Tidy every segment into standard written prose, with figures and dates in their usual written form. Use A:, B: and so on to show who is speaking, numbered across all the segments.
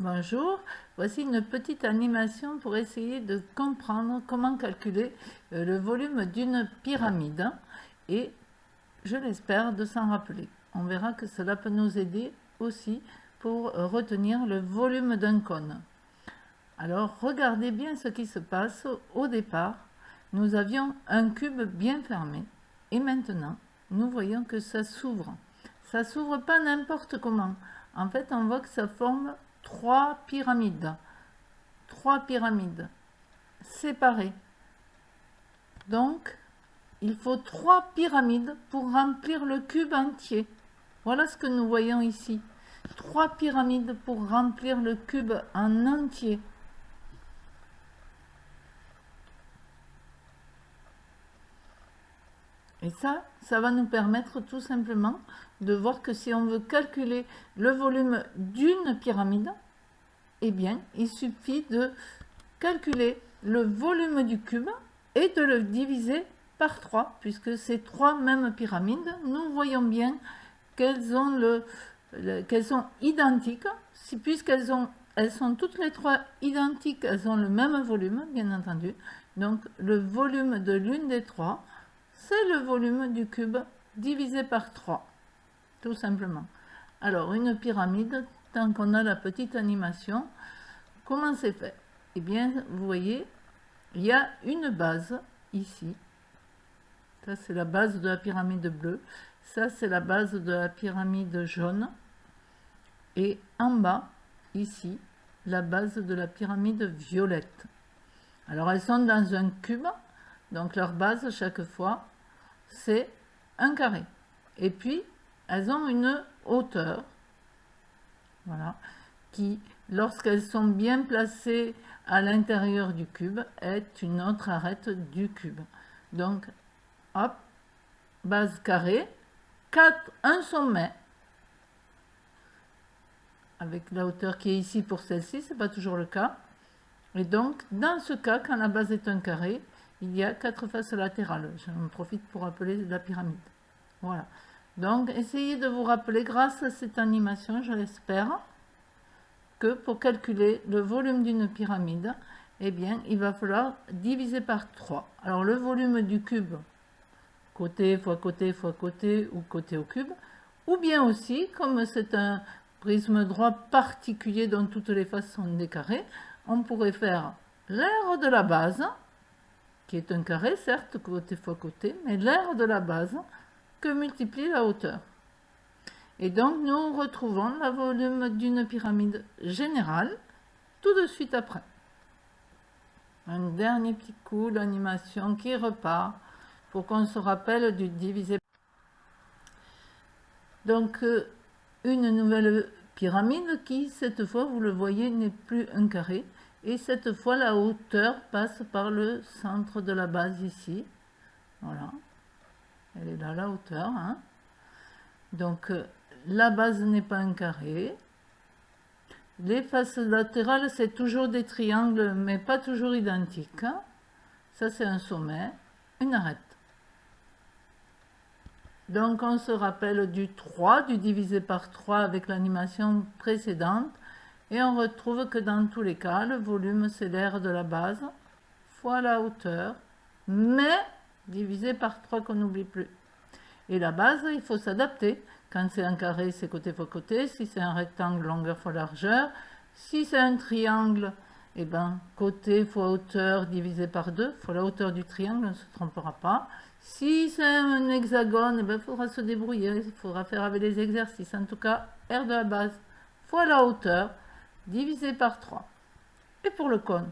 A: Bonjour, voici une petite animation pour essayer de comprendre comment calculer le volume d'une pyramide et, je l'espère, de s'en rappeler. On verra que cela peut nous aider aussi pour retenir le volume d'un cône. Alors regardez bien ce qui se passe au départ. Nous avions un cube bien fermé et maintenant nous voyons que ça s'ouvre. Ça s'ouvre pas n'importe comment. En fait, on voit que ça forme trois pyramides séparées. Donc, il faut trois pyramides pour remplir le cube entier. Voilà ce que nous voyons ici. Trois pyramides pour remplir le cube en entier. Et ça va nous permettre tout simplement de voir que si on veut calculer le volume d'une pyramide, eh bien, il suffit de calculer le volume du cube et de le diviser par 3, puisque ces trois mêmes pyramides, nous voyons bien qu'elles sont identiques, puisqu'elles sont toutes les trois identiques, elles ont le même volume, bien entendu. Donc, le volume de l'une des trois, c'est le volume du cube divisé par 3, tout simplement. Alors, une pyramide, tant qu'on a la petite animation, comment c'est fait? Eh bien, vous voyez, il y a une base ici. Ça, c'est la base de la pyramide bleue. Ça, c'est la base de la pyramide jaune. Et en bas, ici, la base de la pyramide violette. Alors, elles sont dans un cube. Donc, leur base, chaque fois, c'est un carré. Et puis, elles ont une hauteur, voilà, qui, lorsqu'elles sont bien placées à l'intérieur du cube, est une autre arête du cube. Donc, hop, base carrée, un sommet, avec la hauteur qui est ici pour celle-ci, c'est pas toujours le cas. Et donc, dans ce cas, quand la base est un carré, il y a 4 faces latérales. J'en profite pour appeler la pyramide. Voilà. Donc, essayez de vous rappeler, grâce à cette animation, je l'espère, que pour calculer le volume d'une pyramide, eh bien, il va falloir diviser par 3. Alors, le volume du cube, côté fois côté fois côté ou côté au cube, ou bien aussi, comme c'est un prisme droit particulier dont toutes les faces sont des carrés, on pourrait faire l'aire de la base, qui est un carré, certes, côté fois côté, mais l'aire de la base que multiplie la hauteur. Et donc, nous retrouvons le volume d'une pyramide générale tout de suite après. Un dernier petit coup d'animation qui repart pour qu'on se rappelle du divisé. Donc, une nouvelle pyramide qui, cette fois, vous le voyez, n'est plus un carré. Et cette fois, la hauteur passe par le centre de la base ici. Voilà. Elle est là, la hauteur. Hein. Donc, la base n'est pas un carré. Les faces latérales, c'est toujours des triangles, mais pas toujours identiques. Hein. Ça, c'est un sommet, une arête. Donc, on se rappelle du 3, du divisé par 3 avec l'animation précédente. Et on retrouve que dans tous les cas, le volume, c'est l'aire de la base, fois la hauteur, mais divisé par 3 qu'on n'oublie plus. Et la base, il faut s'adapter. Quand c'est un carré, c'est côté fois côté. Si c'est un rectangle, longueur fois largeur. Si c'est un triangle, eh ben, côté fois hauteur divisé par 2, fois la hauteur du triangle, on ne se trompera pas. Si c'est un hexagone, eh ben, il faudra se débrouiller, il faudra faire avec les exercices. En tout cas, R de la base fois la hauteur divisé par 3. Et pour le cône,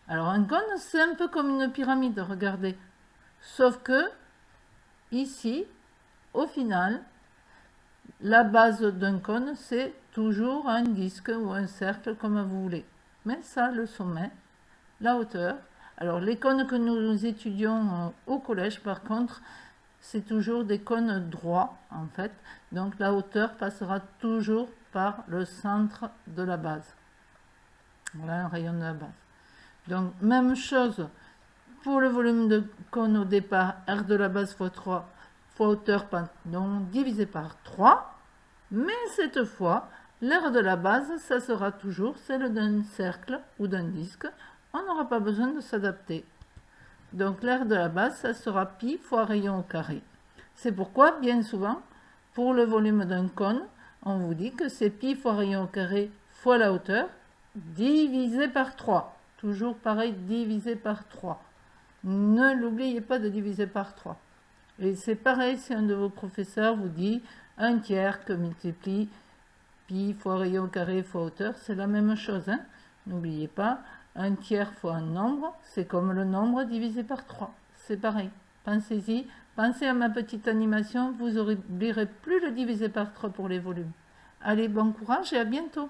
A: alors un cône, c'est un peu comme une pyramide, regardez. Sauf que, ici, au final, la base d'un cône, c'est toujours un disque ou un cercle, comme vous voulez. Mais ça, le sommet, la hauteur. Alors, les cônes que nous étudions au collège, par contre, c'est toujours des cônes droits, en fait. Donc, la hauteur passera toujours par le centre de la base. Voilà un rayon de la base. Donc, même chose pour le volume de cône au départ, R de la base fois 3 fois hauteur, donc divisé par 3. Mais cette fois, L'aire de la base, ça sera toujours celle d'un cercle ou d'un disque. On n'aura pas besoin de s'adapter. Donc l'aire de la base, ça sera pi fois rayon au carré. C'est pourquoi, bien souvent, pour le volume d'un cône, on vous dit que c'est pi fois rayon au carré fois la hauteur, divisé par 3. Toujours pareil, divisé par 3. Ne l'oubliez pas de diviser par 3. Et c'est pareil si un de vos professeurs vous dit un tiers que multiplie pi fois rayon au carré fois hauteur, c'est la même chose. Hein. N'oubliez pas, un tiers fois un nombre, c'est comme le nombre divisé par 3. C'est pareil. Pensez-y, pensez à ma petite animation, vous n'oublierez plus le divisé par 3 pour les volumes. Allez, bon courage et à bientôt.